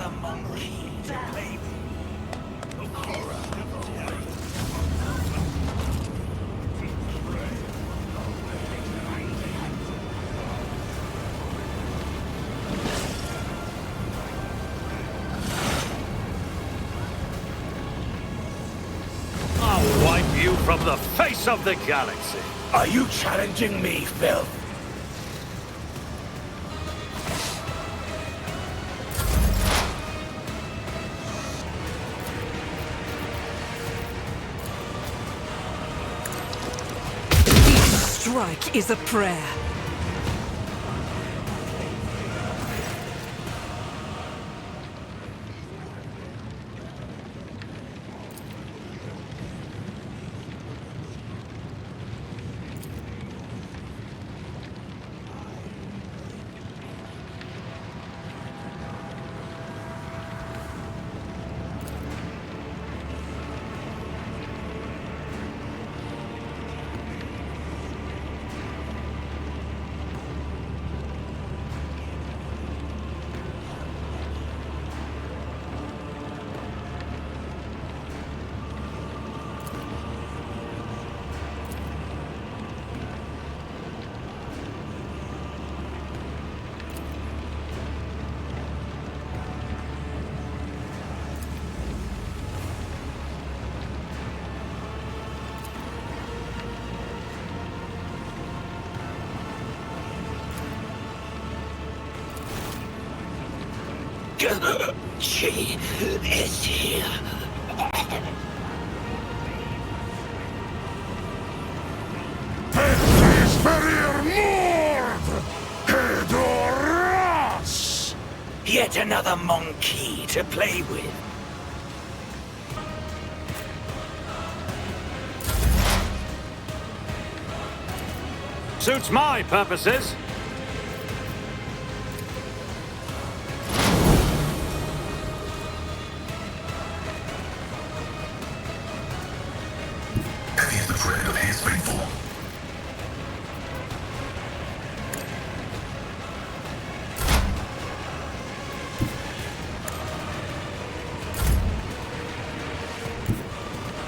another monkey to play with. I'll wipe you from the face of the galaxy. Are you challenging me, Phil? Strike is a prayer. She is here. Yet another monkey to play with. Suits my purposes. He's the friend of his faithful.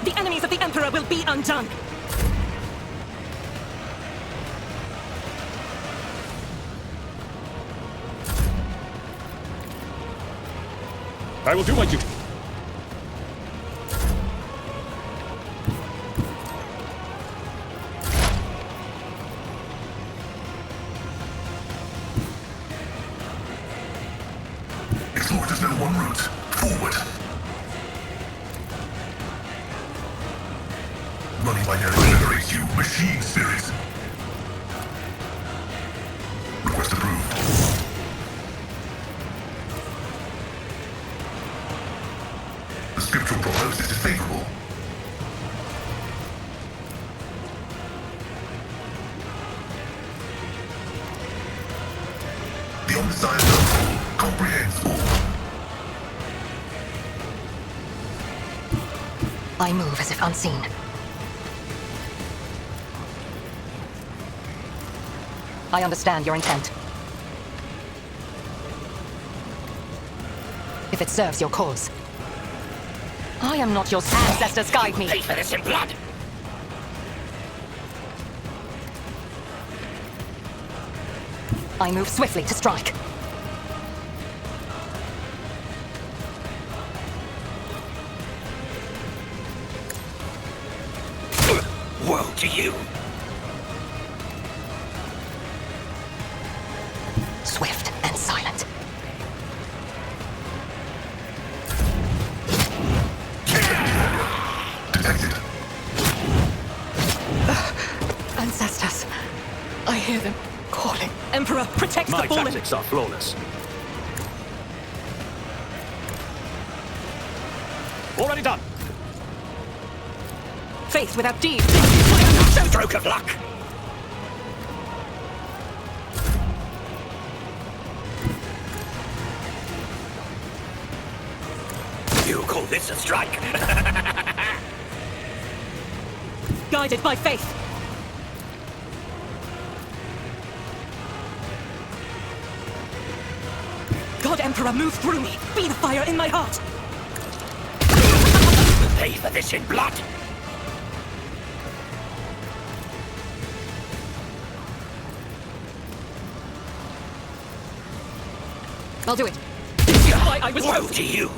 The enemies of the Emperor will be undone. I will do my duty. Explorers know one route. Forward. Running binary liberates you, machine spirit. Request approved. The scriptural prognosis is favorable. The undesired outcome comprehends all. I move as if unseen. I understand your intent. If it serves your cause. I am not your ancestors. Guide me. Pay for this in blood. I move swiftly to strike. Woe to you. Swift and silent. Detected. Ancestors. I hear them calling. Emperor, protect My the fallen. tactics are flawless. Already done. Faith without deed. Stroke of luck. You call this a strike? Guided by faith. God Emperor move through me. Be the fire in my heart. Pay for this in blood. I'll do it. This is why I was Woe chosen. to you.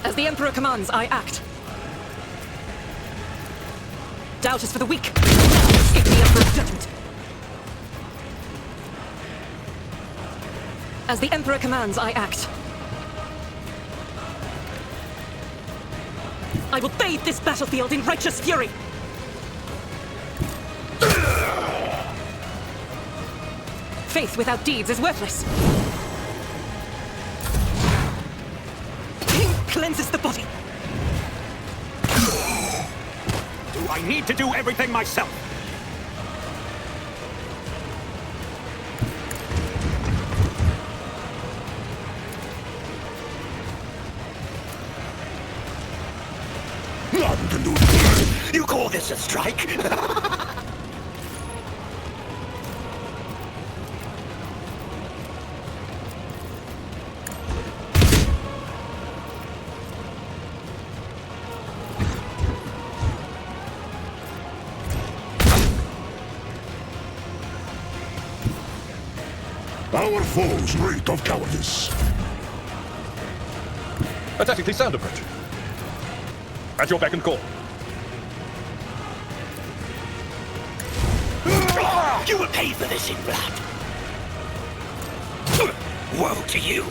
As the Emperor commands, I act. Doubt is for the weak. Now escape the Emperor's judgment. As the Emperor commands, I act. I will bathe this battlefield in righteous fury. Faith without deeds is worthless. Cleanses the body. Do I need to do everything myself? None can do it. You call this a strike? Our foes reek of cowardice. A tactically sound approach. At your beck and call. You will pay for this in blood. Woe to you.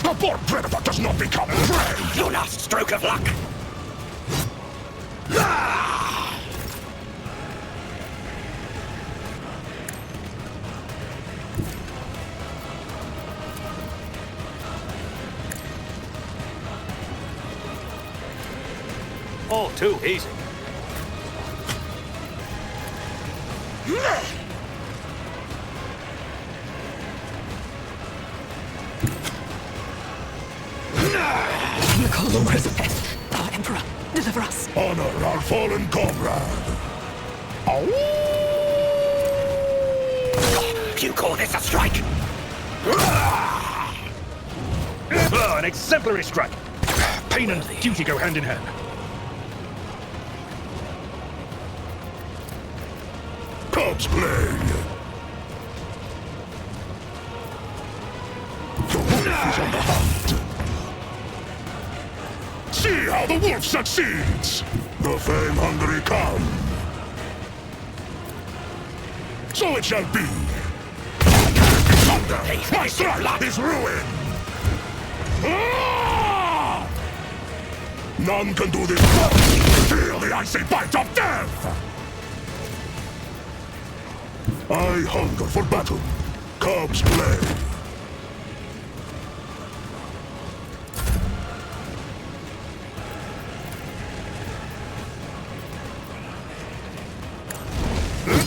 A born predator does not become prey. Your last stroke of luck. All too easy. The cold precipice. Our Emperor, deliver us. Honor our fallen comrade. You call this a strike? An exemplary strike. Pain and duty go hand in hand. Cubs play. The wolf is on the hunt. See how the wolf succeeds. The fame-hungry come. So it shall be. Thunder! My strike is ruin! Ah! None can do this. Feel the icy bite of death! I hunger for battle. Cubs play.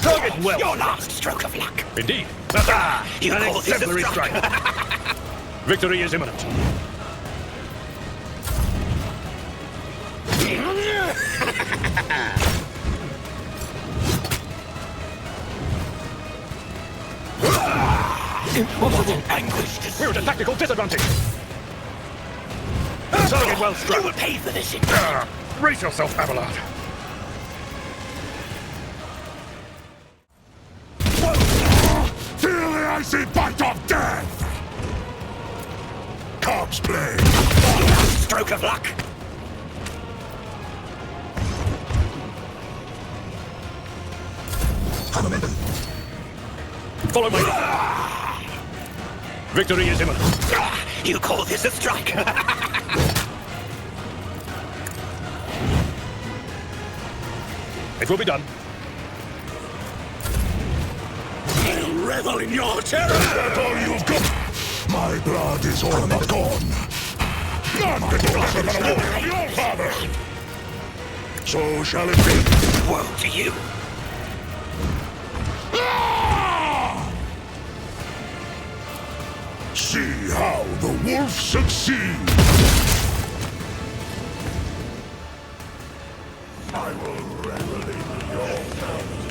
Target well. Your last stroke of luck. Indeed. You An call this a exemplary strike? strike. Victory is imminent. Impossible anguish to see. We're at a tactical disadvantage. Target well You struck. will pay for this in Brace yourself, Abelard. Feel the icy bite of death! Cubs play. your last stroke of luck. Follow my lead. Victory is imminent. You call this a strike? It will be done. You revel in your terror. That's all you've got. My blood is all but gone. None can do better than a warrior of your father. So shall it be. Woe to you. See how the wolf succeeds. I will revel in your terror.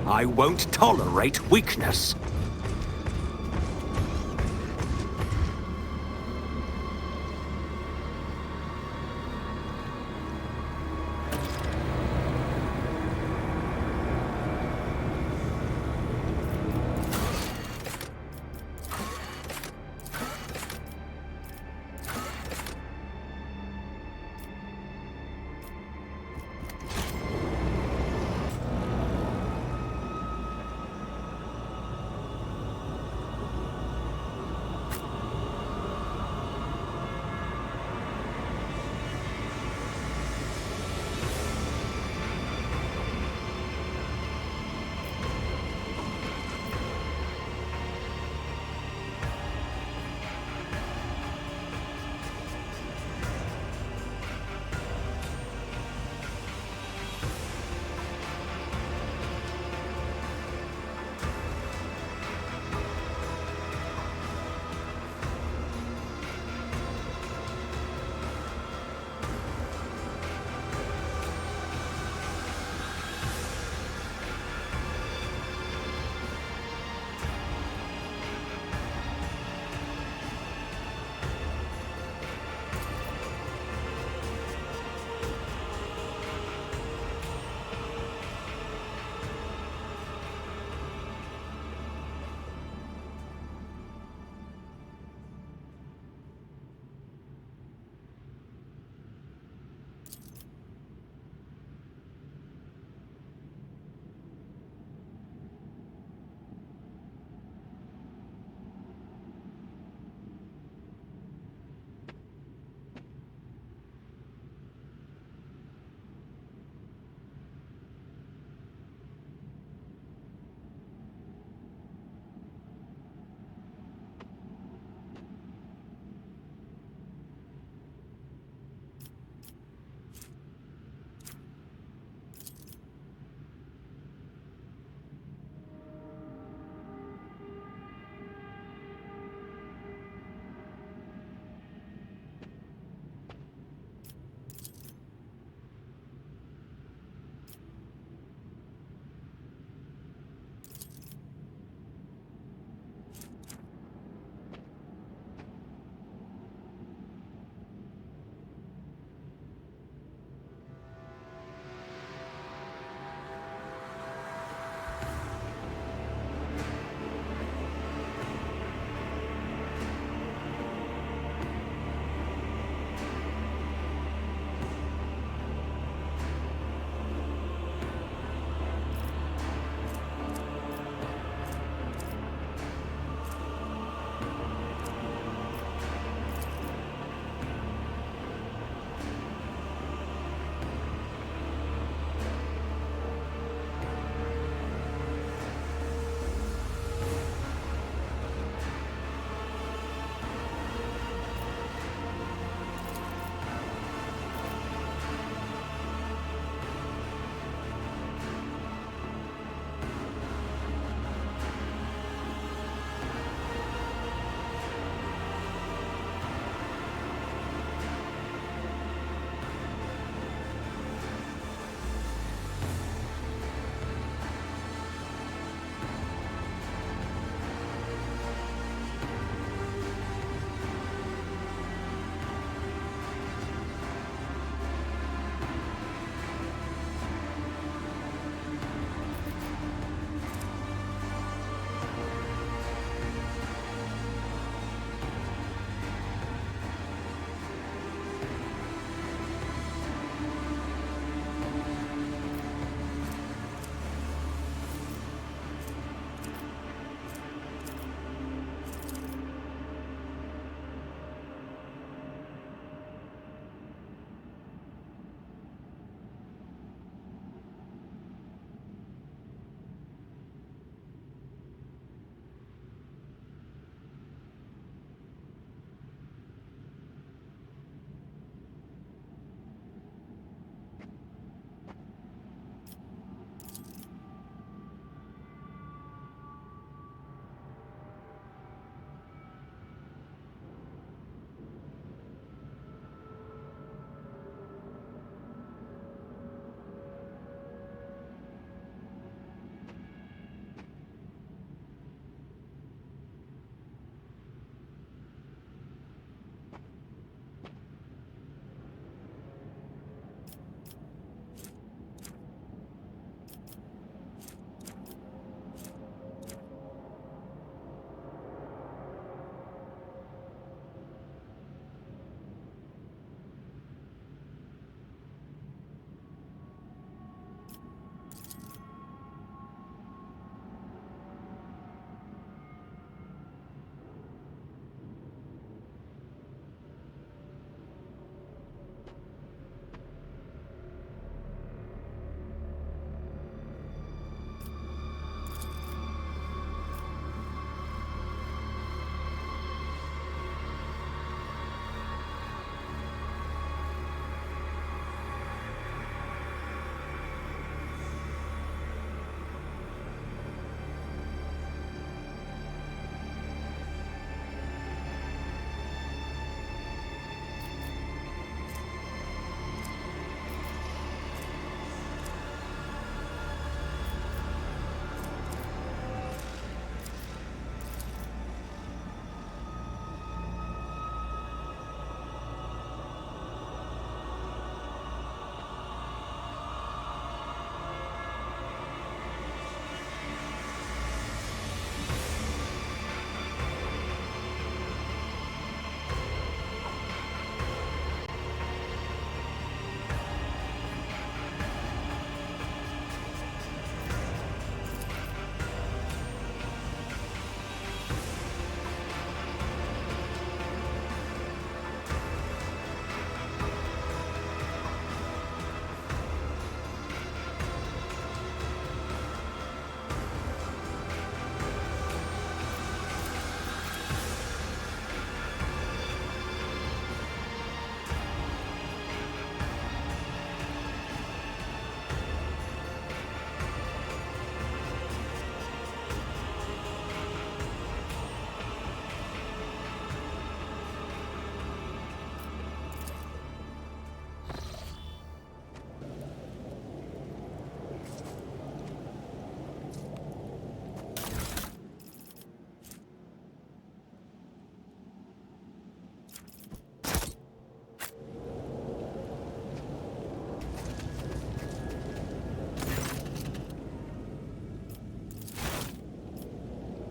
I won't tolerate weakness.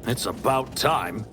It's about time.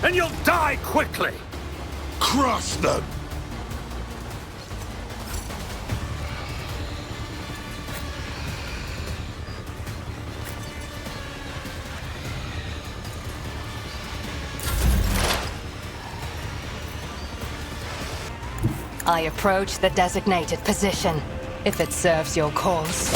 and you'll die quickly! Crush them! I approach the designated position, if it serves your cause.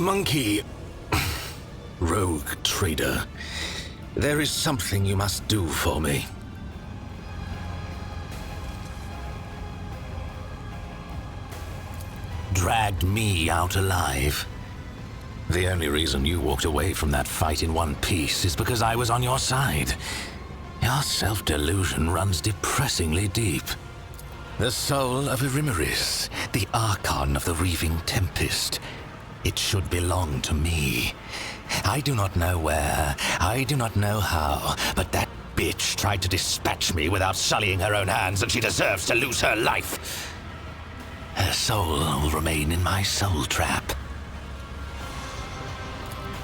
Monkey... Rogue trader. There is something you must do for me. Dragged me out alive. The only reason you walked away from that fight in one piece is because I was on your side. Your self-delusion runs depressingly deep. The soul of Irimeris, the Archon of the Reaving Tempest. It should belong to me. I do not know where, I do not know how, but that bitch tried to dispatch me without sullying her own hands, and she deserves to lose her life. Her soul will remain in my soul trap.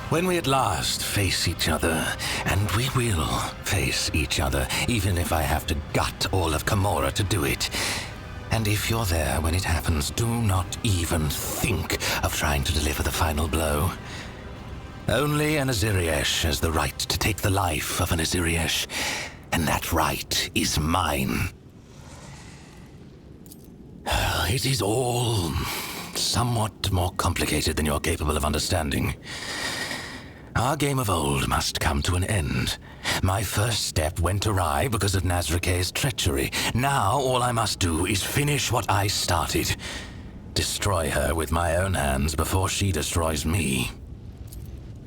When we at last face each other, and we will face each other, even if I have to gut all of Camorra to do it. And if you're there when it happens, do not even think of trying to deliver the final blow. Only an Aziriesh has the right to take the life of an Aziriesh, and that right is mine. It is all somewhat more complicated than you're capable of understanding. Our game of old must come to an end. My first step went awry because of Nazrake's treachery. Now all I must do is finish what I started. Destroy her with my own hands before she destroys me.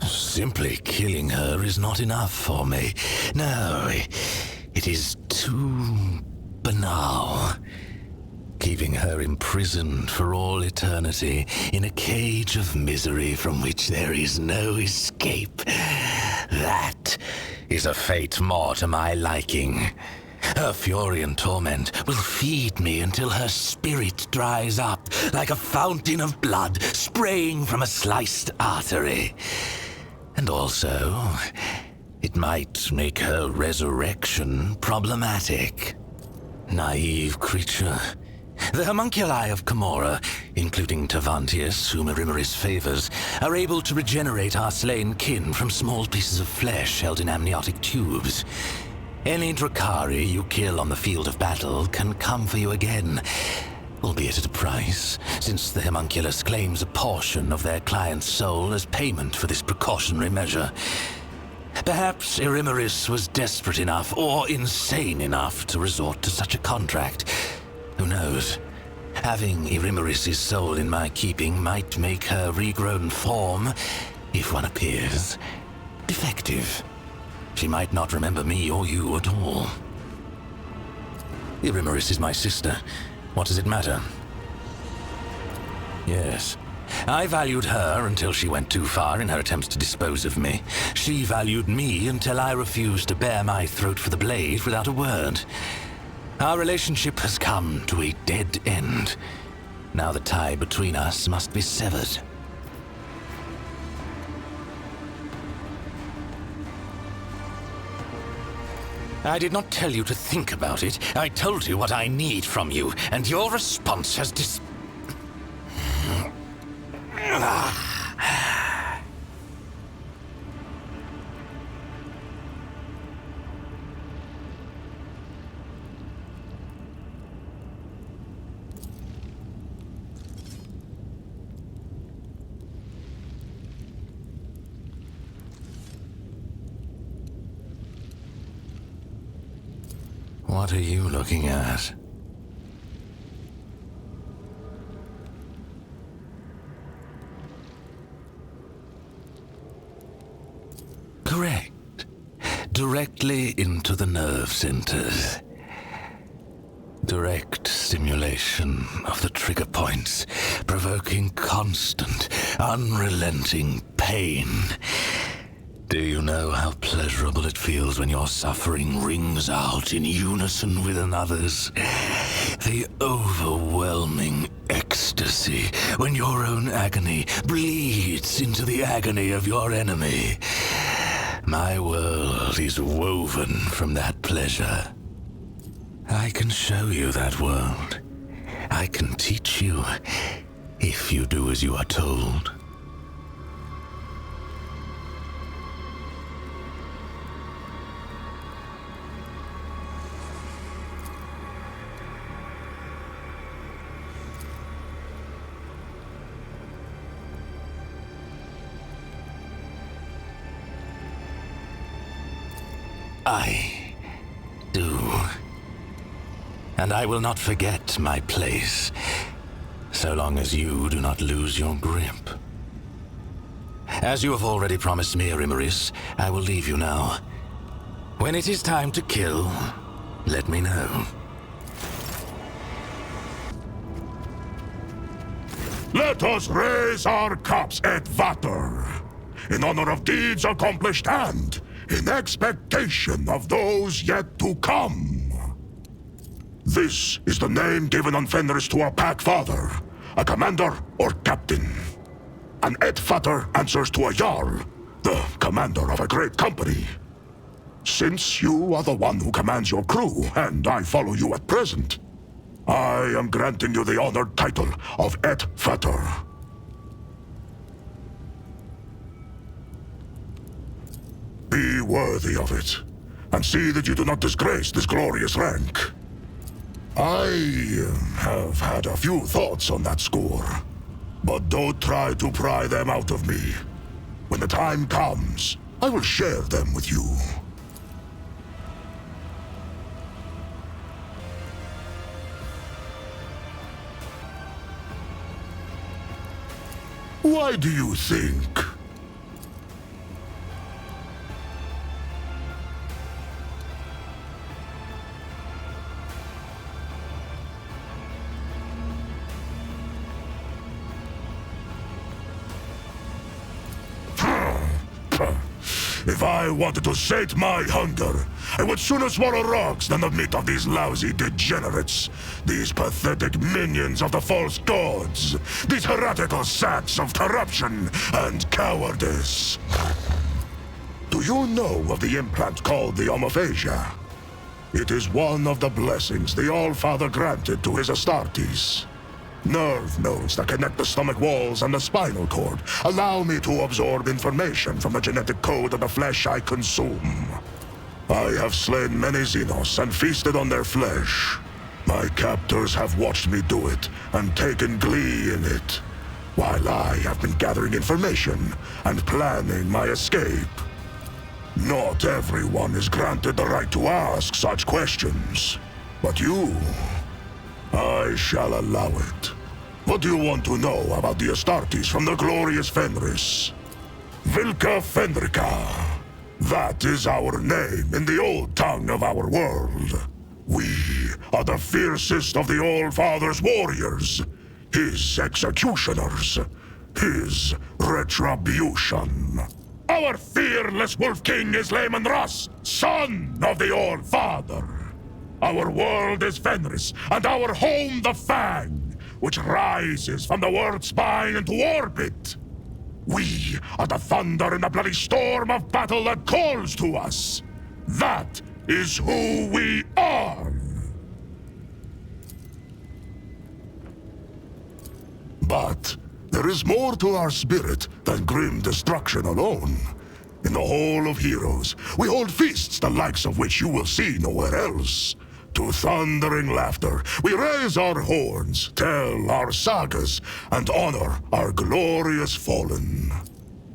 Simply killing her is not enough for me. No, it is too banal. Keeping her imprisoned for all eternity in a cage of misery from which there is no escape. That is a fate more to my liking. Her fury and torment will feed me until her spirit dries up like a fountain of blood spraying from a sliced artery. And also, it might make her resurrection problematic. Naive creature. The homunculi of Camorra, including Tavantius, whom Erimeris favors, are able to regenerate our slain kin from small pieces of flesh held in amniotic tubes. Any Drakari you kill on the field of battle can come for you again, albeit at a price, since the homunculus claims a portion of their client's soul as payment for this precautionary measure. Perhaps Erimeris was desperate enough or insane enough to resort to such a contract. Who knows? Having Erimeris' soul in my keeping might make her regrown form, if one appears, defective. She might not remember me or you at all. Erimeris is my sister. What does it matter? Yes. I valued her until she went too far in her attempts to dispose of me. She valued me until I refused to bare my throat for the blade without a word. Our relationship has come to a dead end. Now the tie between us must be severed. I did not tell you to think about it. I told you what I need from you, and your response has What are you looking at? Correct. Directly into the nerve centers. Direct stimulation of the trigger points, provoking constant, unrelenting pain. Do you know how pleasurable it feels when your suffering rings out in unison with another's? The overwhelming ecstasy when your own agony bleeds into the agony of your enemy. My world is woven from that pleasure. I can show you that world. I can teach you, if you do as you are told. I do. And I will not forget my place, so long as you do not lose your grip. As you have already promised me, Erimeris, I will leave you now. When it is time to kill, let me know. Let us raise our cups at Vater, in honor of deeds accomplished and in expectation of those yet to come. This is the name given on Fenris to a pack father, a commander or captain. An Vater answers to a Jarl, the commander of a great company. Since you are the one who commands your crew, and I follow you at present, I am granting you the honored title of Vater. Be worthy of it, and see that you do not disgrace this glorious rank. I have had a few thoughts on that score, but don't try to pry them out of me. When the time comes, I will share them with you. Why do you think? If I wanted to sate my hunger, I would sooner swallow rocks than the meat of these lousy degenerates. These pathetic minions of the false gods. These heretical sacks of corruption and cowardice. Do you know of the implant called the Omophagia? It is one of the blessings the All-Father granted to his Astartes. Nerve nodes that connect the stomach walls and the spinal cord allow me to absorb information from the genetic code of the flesh I consume. I have slain many xenos and feasted on their flesh. My captors have watched me do it and taken glee in it, while I have been gathering information and planning my escape. Not everyone is granted the right to ask such questions, but you... I shall allow it. What do you want to know about the Astartes from the glorious Fenris? Vilca Fenrica. That is our name in the old tongue of our world. We are the fiercest of the All-Father's warriors. His executioners. His retribution. Our fearless Wolf King is Leman Russ, son of the All-Father. Our world is Fenris, and our home the Fang, which rises from the world's spine into orbit. We are the thunder in the bloody storm of battle that calls to us. That is who we are. But there is more to our spirit than grim destruction alone. In the Hall of Heroes, we hold feasts the likes of which you will see nowhere else. To thundering laughter, we raise our horns, tell our sagas, and honor our glorious fallen.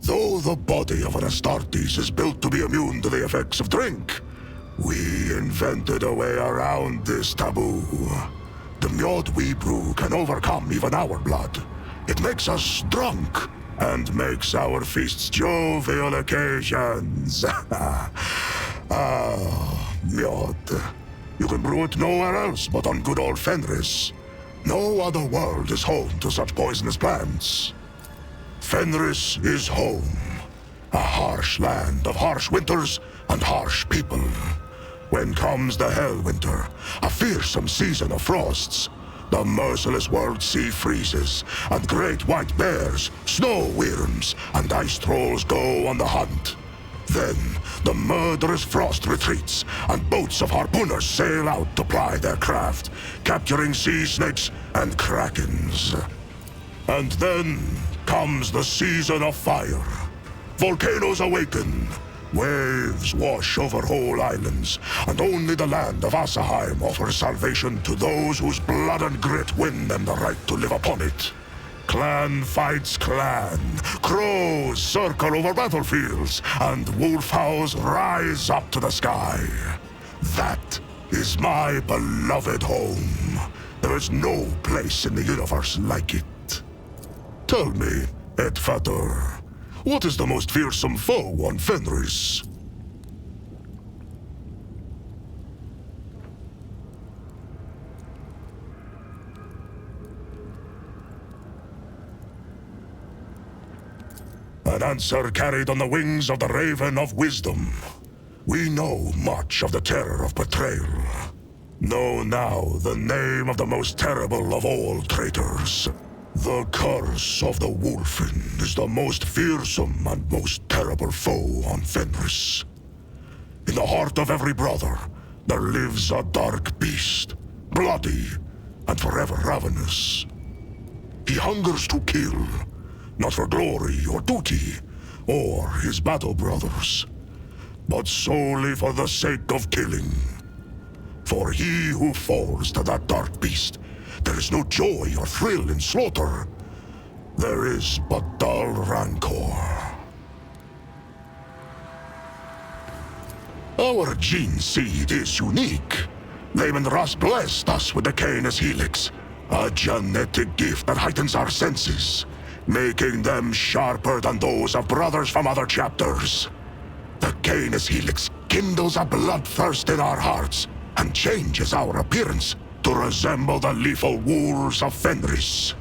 Though the body of an Astartes is built to be immune to the effects of drink, we invented a way around this taboo. The mjod we brew can overcome even our blood. It makes us drunk, and makes our feasts jovial occasions. Mjod. You can brew it nowhere else but on good old Fenris. No other world is home to such poisonous plants. Fenris is home. A harsh land of harsh winters and harsh people. When comes the Hell Winter, a fearsome season of frosts, the merciless world sea freezes, and great white bears, snow wyrms, and ice trolls go on the hunt. Then, the murderous frost retreats, and boats of harpooners sail out to ply their craft, capturing sea snakes and krakens. And then comes the season of fire. Volcanoes awaken, waves wash over whole islands, and only the land of Asaheim offers salvation to those whose blood and grit win them the right to live upon it. Clan fights clan, crows circle over battlefields, and wolf howls rise up to the sky. That is my beloved home. There is no place in the universe like it. Tell me, Edfator, what is the most fearsome foe on Fenris? An answer carried on the wings of the Raven of Wisdom. We know much of the terror of betrayal. Know now the name of the most terrible of all traitors. The curse of the Wolfen is the most fearsome and most terrible foe on Fenris. In the heart of every brother, there lives a dark beast, bloody and forever ravenous. He hungers to kill, not for glory or duty, or his battle brothers, but solely for the sake of killing. For he who falls to that dark beast, there is no joy or thrill in slaughter. There is but dull rancor. Our gene seed is unique. Lehman Russ blessed us with the Canis Helix, a genetic gift that heightens our senses, making them sharper than those of brothers from other chapters. The Canis Helix kindles a bloodthirst in our hearts and changes our appearance to resemble the lethal wolves of Fenris.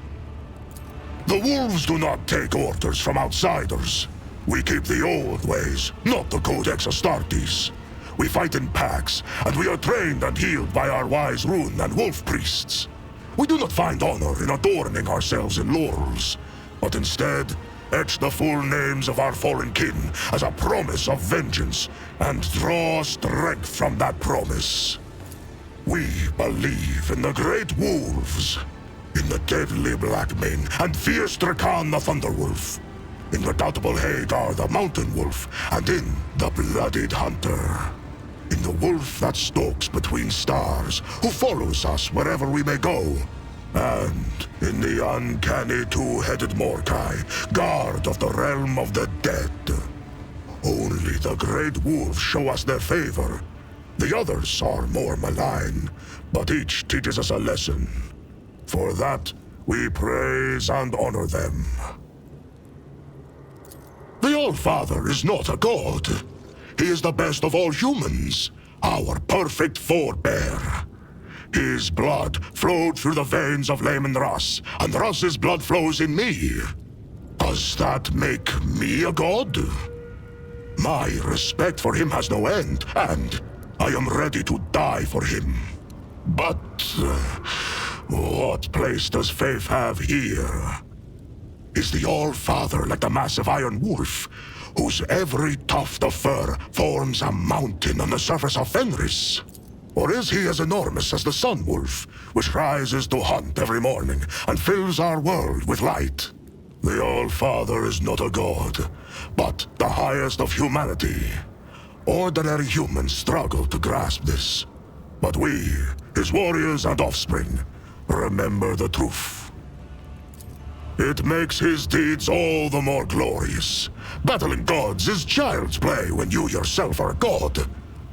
The wolves do not take orders from outsiders. We keep the old ways, not the Codex Astartes. We fight in packs, and we are trained and healed by our wise rune and wolf priests. We do not find honor in adorning ourselves in laurels, but instead etch the full names of our fallen kin as a promise of vengeance, and draw strength from that promise. We believe in the great wolves, in the deadly Blackmane and fierce Drakan the Thunderwolf, in redoubtable Hagar the Mountain Wolf, and in the Blooded Hunter. In the wolf that stalks between stars, who follows us wherever we may go. And in the uncanny two-headed Morkai, guard of the realm of the dead. Only the great wolves show us their favor. The others are more malign, but each teaches us a lesson. For that, we praise and honor them. The All-Father is not a god. He is the best of all humans, our perfect forebear. His blood flowed through the veins of Lehman Russ, and Russ's blood flows in me. Does that make me a god? My respect for him has no end, and I am ready to die for him. But what place does faith have here? Is the All-Father like the massive Iron Wolf, whose every tuft of fur forms a mountain on the surface of Fenris? Or is he as enormous as the Sun Wolf, which rises to hunt every morning and fills our world with light? The All-Father is not a god, but the highest of humanity. Ordinary humans struggle to grasp this. But we, his warriors and offspring, remember the truth. It makes his deeds all the more glorious. Battling gods is child's play when you yourself are a god.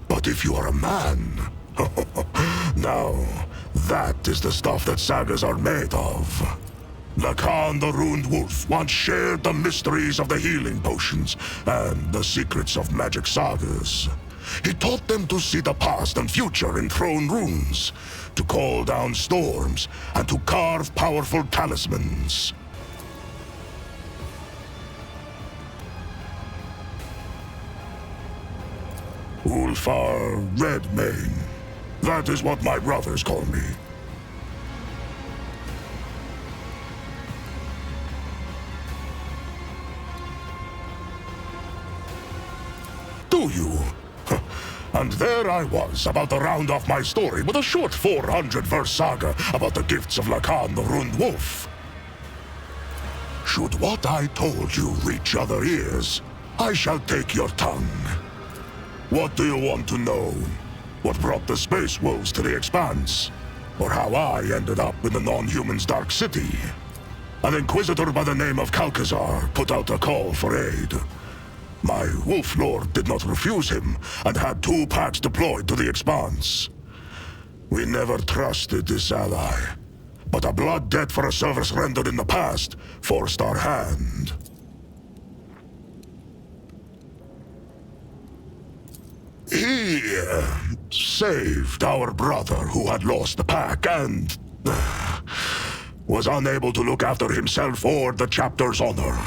But if you are a man... now, that is the stuff that sagas are made of. Lacan the Ruined Wolf once shared the mysteries of the healing potions and the secrets of magic sagas. He taught them to see the past and future in throne runes, to call down storms, and to carve powerful talismans. Ulfar Redmane. That is what my brothers call me. Do you? And there I was, about to round off my story with a short 400-verse saga about the gifts of Lacan the Ruined Wolf. Should what I told you reach other ears, I shall take your tongue. What do you want to know? What brought the Space Wolves to the Expanse? Or how I ended up in the non-human's Dark City? An Inquisitor by the name of Calcazar put out a call for aid. My Wolf Lord did not refuse him, and had 2 packs deployed to the Expanse. We never trusted this ally, but a blood debt for a service rendered in the past forced our hand. He saved our brother who had lost the pack and was unable to look after himself or the chapter's honor.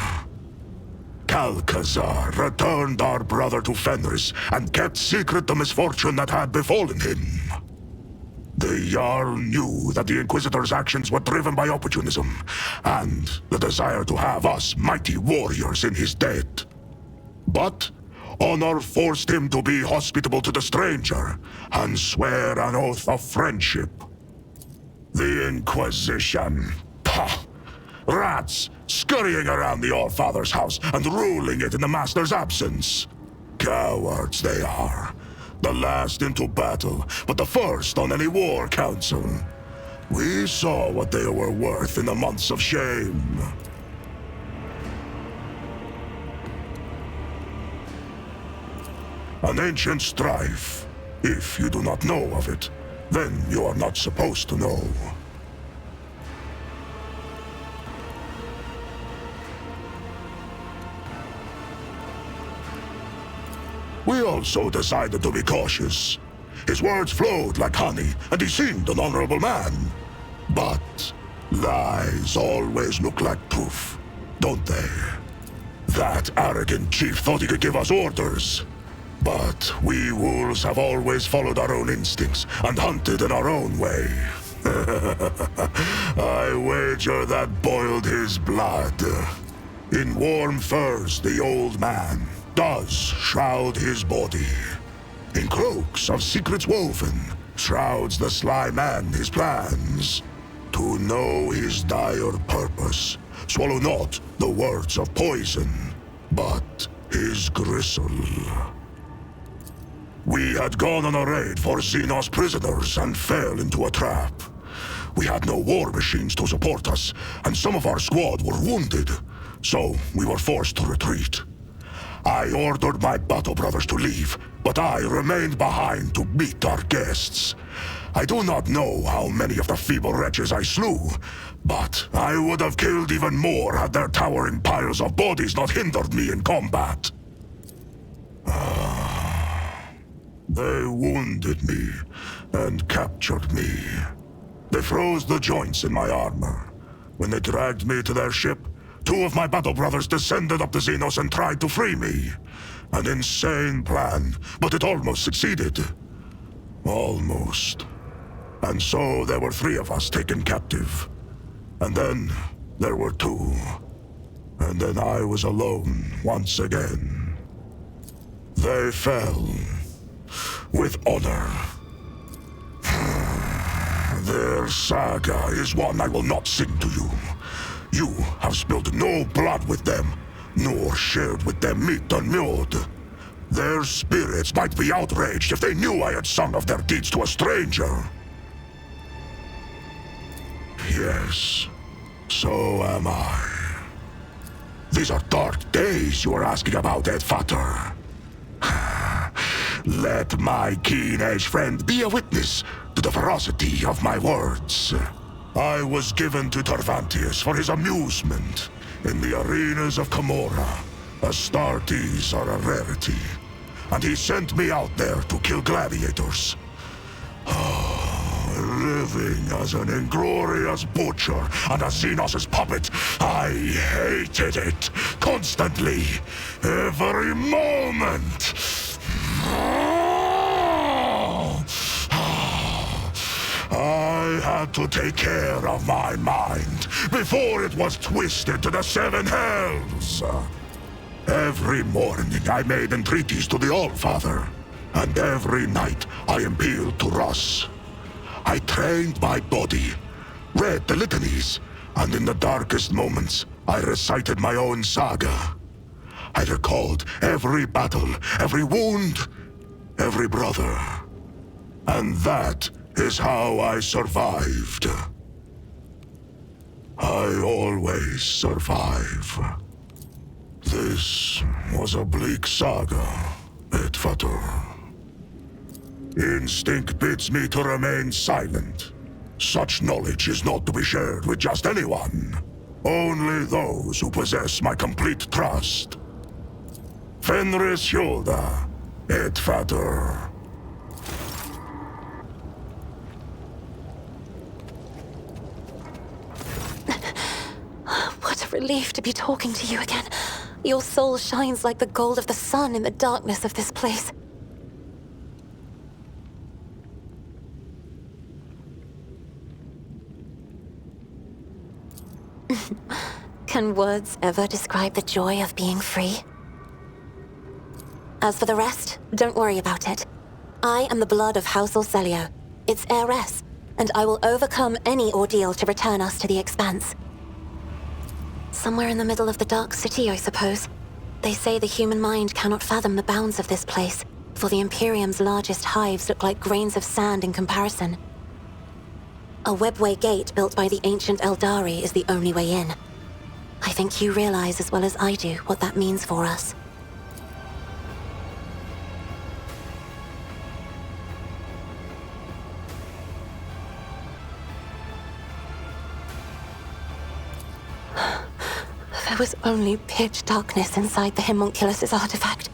Calcazar returned our brother to Fenris and kept secret the misfortune that had befallen him. The Jarl knew that the Inquisitor's actions were driven by opportunism and the desire to have us mighty warriors in his debt. But honor forced him to be hospitable to the stranger and swear an oath of friendship. The Inquisition. Pah! Rats scurrying around the All-Father's house and ruling it in the Master's absence. Cowards they are. The last into battle, but the first on any war council. We saw what they were worth in the months of shame. An ancient strife. If you do not know of it, then you are not supposed to know. We also decided to be cautious. His words flowed like honey, and he seemed an honorable man. But lies always look like proof, don't they? That arrogant chief thought he could give us orders. But we wolves have always followed our own instincts and hunted in our own way. I wager that boiled his blood. In warm furs, the old man does shroud his body. In cloaks of secrets woven, shrouds the sly man his plans. To know his dire purpose, swallow not the words of poison, but his gristle. We had gone on a raid for xenos prisoners and fell into a trap. We had no war machines to support us, and some of our squad were wounded, so we were forced to retreat. I ordered my battle brothers to leave, but I remained behind to meet our guests. I do not know how many of the feeble wretches I slew, but I would have killed even more had their towering piles of bodies not hindered me in combat. They wounded me and captured me. They froze the joints in my armor. When they dragged me to their ship, 2 of my battle brothers descended up the xenos and tried to free me. An insane plan, but it almost succeeded. Almost. And so there were 3 of us taken captive. And then there were 2. And then I was alone once again. They fell. With honor. Their saga is one I will not sing to you. You have spilled no blood with them, nor shared with them meat and mead. Their spirits might be outraged if they knew I had sung of their deeds to a stranger. Yes, so am I. These are dark days you are asking about, Edfater. Let my keen-edged friend be a witness to the ferocity of my words. I was given to Tervantius for his amusement in the arenas of Camorra. Astartes are a rarity, and he sent me out there to kill gladiators. Living as an inglorious butcher and a Xenos' puppet, I hated it constantly, every moment. I had to take care of my mind before it was twisted to the 7 hells. Every morning I made entreaties to the Allfather, and every night I appealed to Russ. I trained my body, read the litanies, and in the darkest moments I recited my own saga. I recalled every battle, every wound, every brother. And that is how I survived. I always survive. This was a bleak saga, Edfater. Instinct bids me to remain silent. Such knowledge is not to be shared with just anyone. Only those who possess my complete trust. Fenris Hjolda, Edfater. What a relief to be talking to you again. Your soul shines like the gold of the sun in the darkness of this place. Can words ever describe the joy of being free? As for the rest, don't worry about it. I am the blood of House Orselio, its heiress, and I will overcome any ordeal to return us to the Expanse. Somewhere in the middle of the Dark City, I suppose. They say the human mind cannot fathom the bounds of this place, for the Imperium's largest hives look like grains of sand in comparison. A webway gate built by the ancient Eldari is the only way in. I think you realize as well as I do what that means for us. There was only pitch darkness inside the homunculus' artifact.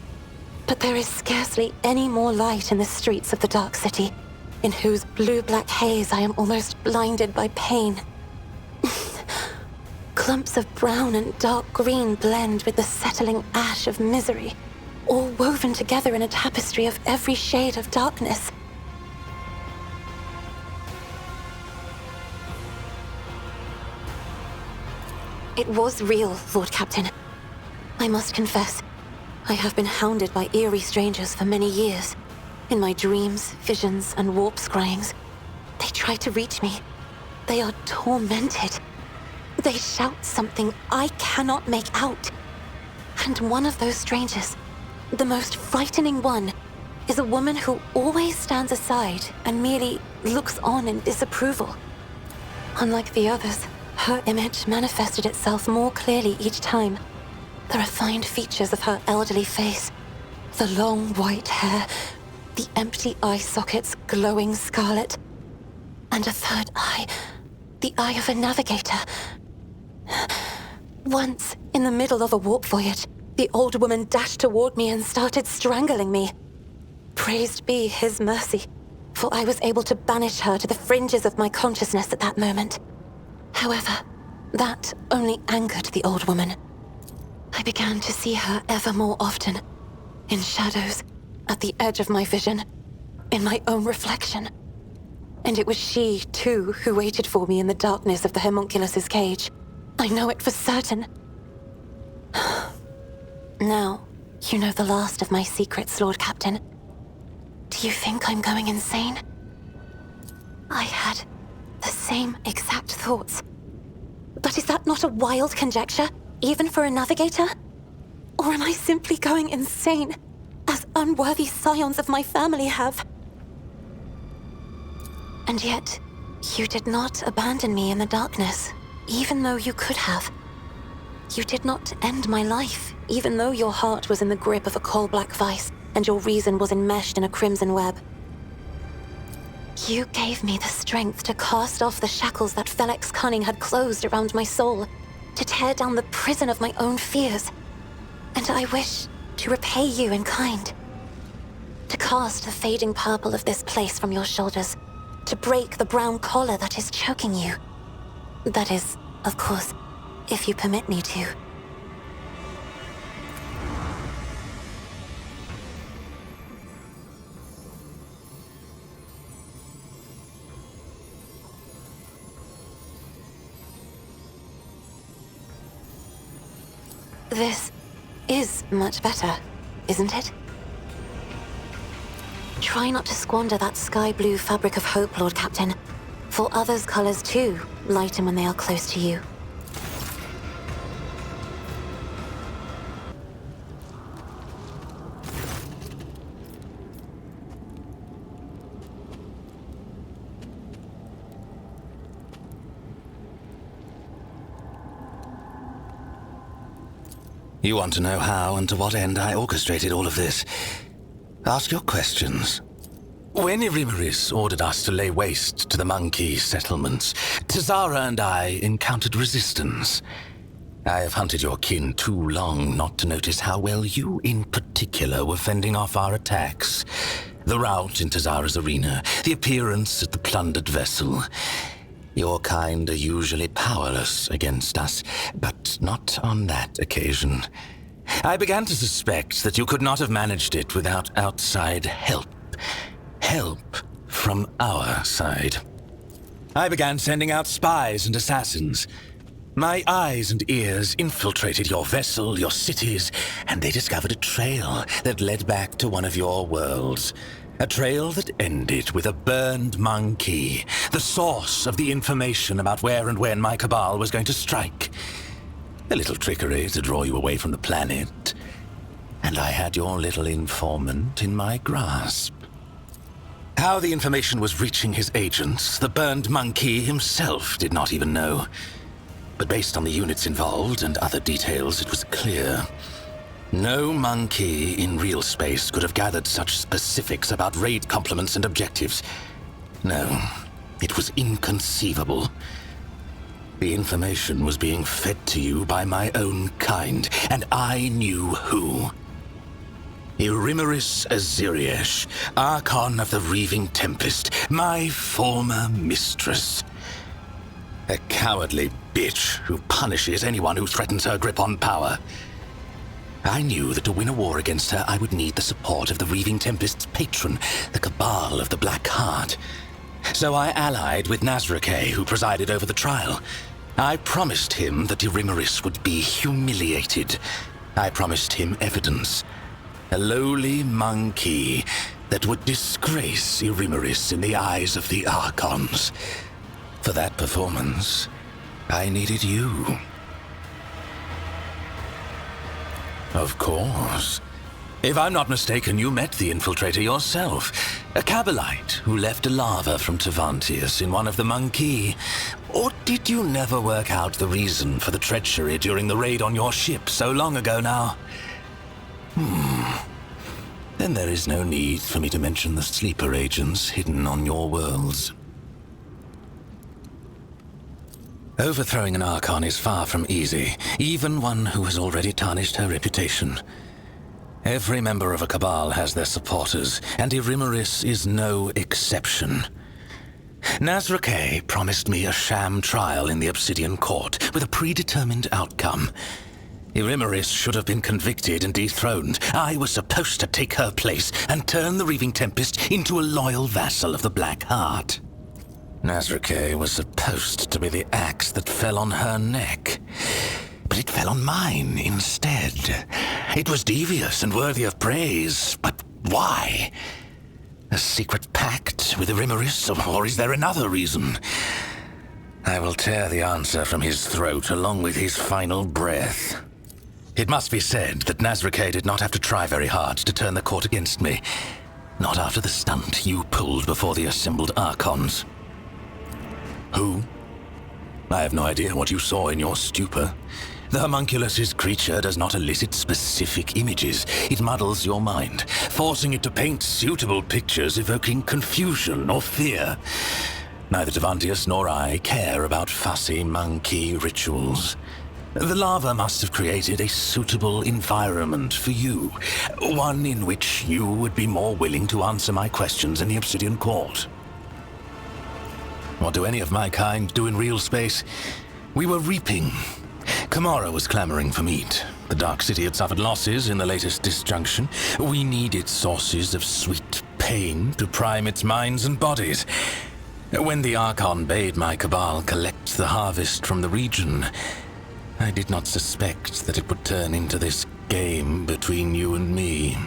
But there is scarcely any more light in the streets of the Dark City, in whose blue-black haze I am almost blinded by pain. Clumps of brown and dark green blend with the settling ash of misery, all woven together in a tapestry of every shade of darkness. It was real, Lord Captain. I must confess, I have been hounded by eerie strangers for many years. In my dreams, visions, and warp scryings, they try to reach me. They are tormented. They shout something I cannot make out. And one of those strangers, the most frightening one, is a woman who always stands aside and merely looks on in disapproval. Unlike the others, her image manifested itself more clearly each time. The refined features of her elderly face, the long white hair, the empty eye sockets glowing scarlet, and a third eye, the eye of a navigator. Once, in the middle of a warp voyage, the old woman dashed toward me and started strangling me. Praised be his mercy, for I was able to banish her to the fringes of my consciousness at that moment. However, that only angered the old woman. I began to see her ever more often, in shadows, at the edge of my vision, in my own reflection. And it was she, too, who waited for me in the darkness of the homunculus's cage. I know it for certain. Now, you know the last of my secrets, Lord Captain. Do you think I'm going insane? I had the same exact thoughts. But is that not a wild conjecture, even for a navigator? Or am I simply going insane, as unworthy scions of my family have? And yet, you did not abandon me in the darkness, even though you could have. You did not end my life, even though your heart was in the grip of a coal-black vice, and your reason was enmeshed in a crimson web. You gave me the strength to cast off the shackles that Felix Cunning had closed around my soul, to tear down the prison of my own fears. And I wish to repay you in kind. To cast the fading purple of this place from your shoulders, to break the brown collar that is choking you. That is, of course, if you permit me to. This is much better, isn't it? Try not to squander that sky blue fabric of hope, Lord Captain. For others' colors too lighten when they are close to you. You want to know how and to what end I orchestrated all of this? Ask your questions. When Irimaris ordered us to lay waste to the monkey settlements, Tazara and I encountered resistance. I have hunted your kin too long not to notice how well you in particular were fending off our attacks. The rout in Tazara's arena, the appearance at the plundered vessel. Your kind are usually powerless against us, but not on that occasion. I began to suspect that you could not have managed it without outside help. Help from our side. I began sending out spies and assassins. My eyes and ears infiltrated your vessel, your cities, and they discovered a trail that led back to one of your worlds. A trail that ended with a burned monkey, the source of the information about where and when my cabal was going to strike. A little trickery to draw you away from the planet. And I had your little informant in my grasp. How the information was reaching his agents, the burned monkey himself did not even know. But based on the units involved and other details, it was clear. No monkey in real space could have gathered such specifics about raid complements and objectives. No, it was inconceivable. The information was being fed to you by my own kind, and I knew who. Irimaris Aziriesh, Archon of the Reaving Tempest, my former mistress. A cowardly bitch who punishes anyone who threatens her grip on power. I knew that to win a war against her, I would need the support of the Reaving Tempest's patron, the Cabal of the Black Heart. So I allied with Nazrake, who presided over the trial. I promised him that Irimaris would be humiliated. I promised him evidence. A lowly monkey that would disgrace Irimaris in the eyes of the Archons. For that performance, I needed you. Of course. If I'm not mistaken, you met the infiltrator yourself. A Cabalite who left a lava from Tevantius in one of the Monkey. Or did you never work out the reason for the treachery during the raid on your ship so long ago now? Then there is no need for me to mention the sleeper agents hidden on your worlds. Overthrowing an Archon is far from easy, even one who has already tarnished her reputation. Every member of a Cabal has their supporters, and Irimaris is no exception. Nazrake promised me a sham trial in the Obsidian Court with a predetermined outcome. Irimaris should have been convicted and dethroned. I was supposed to take her place and turn the Reaving Tempest into a loyal vassal of the Black Heart. Nazrake was supposed to be the axe that fell on her neck, but it fell on mine instead. It was devious and worthy of praise, but why? A secret pact with Irimaris, or is there another reason? I will tear the answer from his throat along with his final breath. It must be said that Nazrake did not have to try very hard to turn the court against me. Not after the stunt you pulled before the assembled Archons. Who? I have no idea what you saw in your stupor. The homunculus' creature does not elicit specific images. It muddles your mind, forcing it to paint suitable pictures evoking confusion or fear. Neither Tevantius nor I care about fussy monkey rituals. The lava must have created a suitable environment for you, one in which you would be more willing to answer my questions in the Obsidian Court. What do any of my kind do in real space? We were reaping. Kamara was clamoring for meat. The Dark City had suffered losses in the latest disjunction. We needed sources of sweet pain to prime its minds and bodies. When the Archon bade my Cabal collect the harvest from the region, I did not suspect that it would turn into this game between you and me.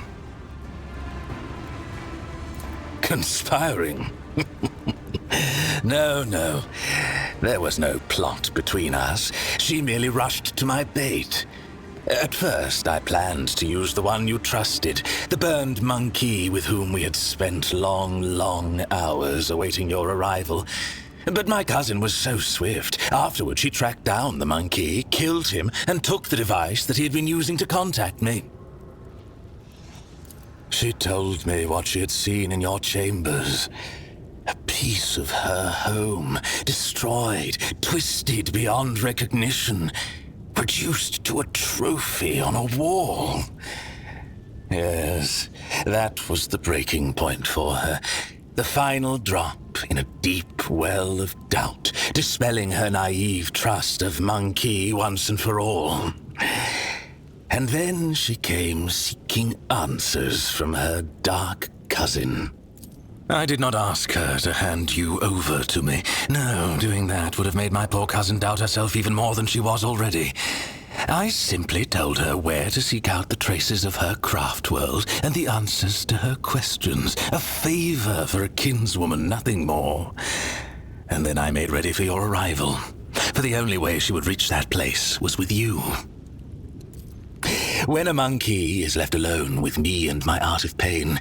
Conspiring? No. There was no plot between us. She merely rushed to my bait. At first, I planned to use the one you trusted, the burned monkey with whom we had spent long hours awaiting your arrival. But my cousin was so swift. Afterward, she tracked down the monkey, killed him, and took the device that he had been using to contact me. She told me what she had seen in your chambers. A piece of her home, destroyed, twisted beyond recognition, reduced to a trophy on a wall. Yes, that was the breaking point for her. The final drop in a deep well of doubt, dispelling her naive trust of monkey once and for all. And then she came seeking answers from her dark cousin. I did not ask her to hand you over to me. No, doing that would have made my poor cousin doubt herself even more than she was already. I simply told her where to seek out the traces of her craft world and the answers to her questions. A favor for a kinswoman, nothing more. And then I made ready for your arrival. For the only way she would reach that place was with you. When a monkey is left alone with me and my art of pain,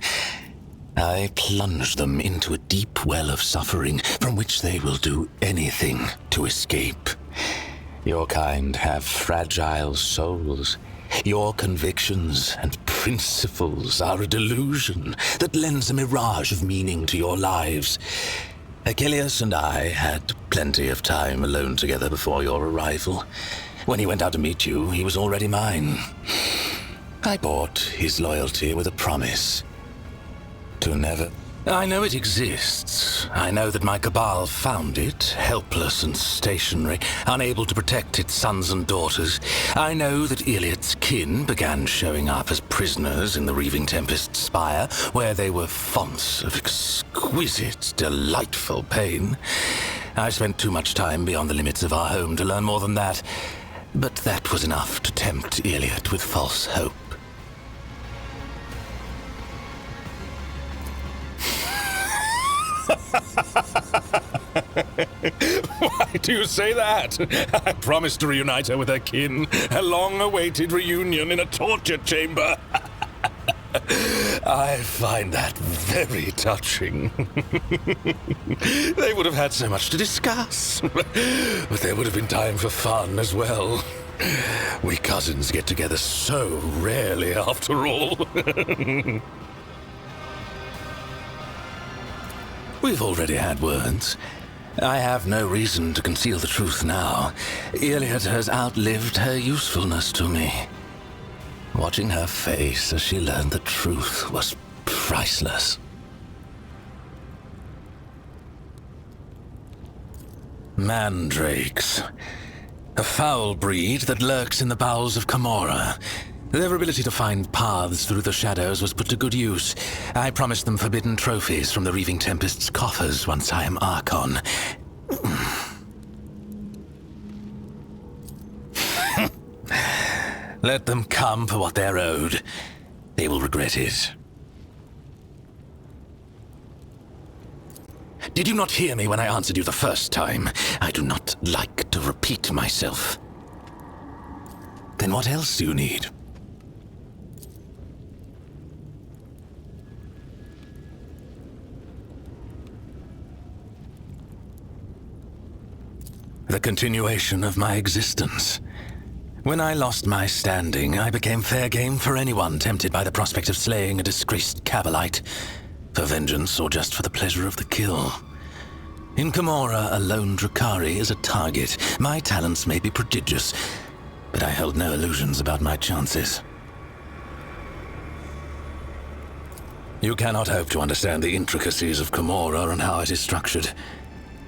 I plunge them into a deep well of suffering from which they will do anything to escape. Your kind have fragile souls. Your convictions and principles are a delusion that lends a mirage of meaning to your lives. Achilles and I had plenty of time alone together before your arrival. When he went out to meet you, he was already mine. I bought his loyalty with a promise to never... I know it exists. I know that my cabal found it, helpless and stationary, unable to protect its sons and daughters. I know that Iliad's kin began showing up as prisoners in the Reaving Tempest's spire, where they were fonts of exquisite, delightful pain. I spent too much time beyond the limits of our home to learn more than that, but that was enough to tempt Iliad with false hope. Why do you say that? I promised to reunite her with her kin. A long-awaited reunion in a torture chamber. I find that very touching. They would have had so much to discuss. But there would have been time for fun as well. We cousins get together so rarely, after all. We've already had words. I have no reason to conceal the truth now. Iliad has outlived her usefulness to me. Watching her face as she learned the truth was priceless. Mandrakes. A foul breed that lurks in the bowels of Camorra. Their ability to find paths through the shadows was put to good use. I promised them forbidden trophies from the Reaving Tempest's coffers once I am Archon. Let them come for what they're owed. They will regret it. Did you not hear me when I answered you the first time? I do not like to repeat myself. Then what else do you need? The continuation of my existence. When I lost my standing, I became fair game for anyone tempted by the prospect of slaying a disgraced Cabalite, for vengeance or just for the pleasure of the kill. In Camorra, a lone Drukhari is a target. My talents may be prodigious, but I held no illusions about my chances. You cannot hope to understand the intricacies of Camorra and how it is structured.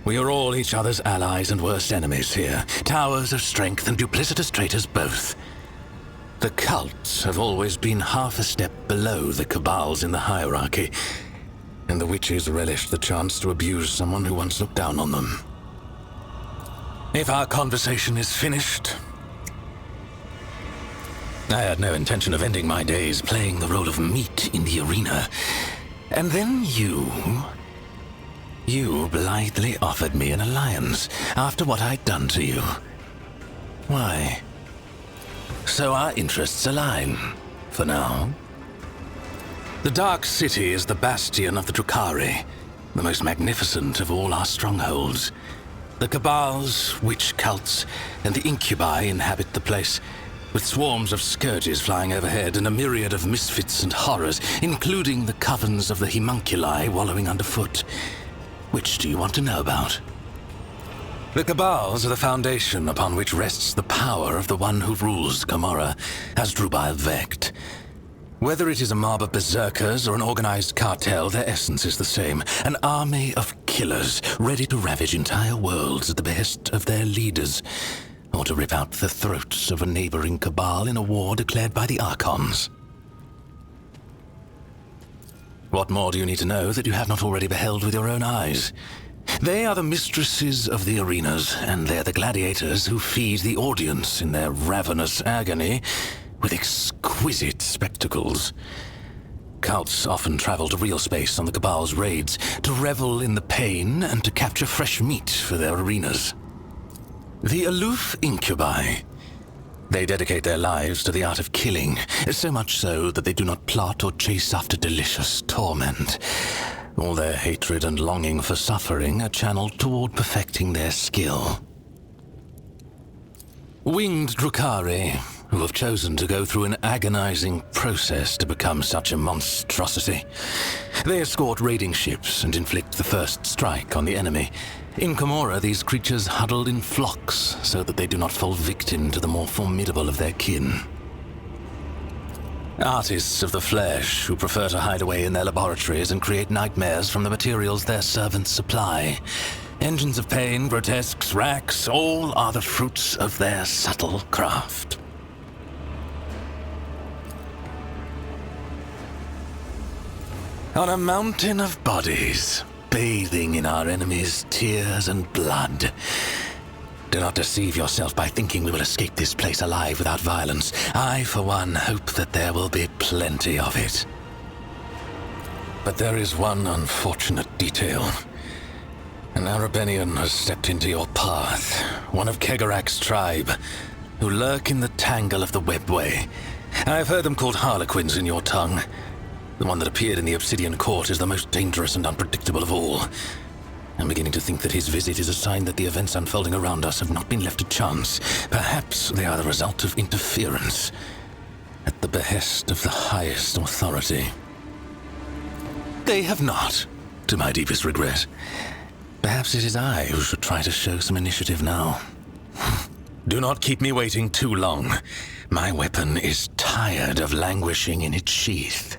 We are all each other's allies and worst enemies here. Towers of strength and duplicitous traitors both. The cults have always been half a step below the cabals in the hierarchy, and the witches relished the chance to abuse someone who once looked down on them. If our conversation is finished... I had no intention of ending my days playing the role of meat in the arena. And then you blithely offered me an alliance after what I'd done to you. Why? So our interests align, for now. The Dark City is the bastion of the Drukhari, the most magnificent of all our strongholds. The cabals, witch cults, and the incubi inhabit the place, with swarms of scourges flying overhead and a myriad of misfits and horrors, including the covens of the homunculi wallowing underfoot. Which do you want to know about? The cabals are the foundation upon which rests the power of the one who rules Camorra, Hasdrubal Vecht. Whether it is a mob of berserkers or an organized cartel, their essence is the same. An army of killers, ready to ravage entire worlds at the behest of their leaders, or to rip out the throats of a neighboring cabal in a war declared by the Archons. What more do you need to know that you have not already beheld with your own eyes? They are the mistresses of the arenas, and they're the gladiators who feed the audience in their ravenous agony with exquisite spectacles. Cults often travel to real space on the Cabal's raids, to revel in the pain and to capture fresh meat for their arenas. The aloof incubi. They dedicate their lives to the art of killing, so much so that they do not plot or chase after delicious torment. All their hatred and longing for suffering are channeled toward perfecting their skill. Winged Drukhari, who have chosen to go through an agonizing process to become such a monstrosity. They escort raiding ships and inflict the first strike on the enemy. In Komorra, these creatures huddle in flocks so that they do not fall victim to the more formidable of their kin. Artists of the flesh who prefer to hide away in their laboratories and create nightmares from the materials their servants supply. Engines of pain, grotesques, racks, all are the fruits of their subtle craft. On a mountain of bodies, bathing in our enemies' tears and blood. Do not deceive yourself by thinking we will escape this place alive without violence. I, for one, hope that there will be plenty of it. But there is one unfortunate detail. An Arabenian has stepped into your path, one of Kegarak's tribe, who lurk in the tangle of the webway. I have heard them called harlequins in your tongue. The one that appeared in the Obsidian Court is the most dangerous and unpredictable of all. I'm beginning to think that his visit is a sign that the events unfolding around us have not been left to chance. Perhaps they are the result of interference, at the behest of the highest authority. They have not, to my deepest regret. Perhaps it is I who should try to show some initiative now. Do not keep me waiting too long. My weapon is tired of languishing in its sheath.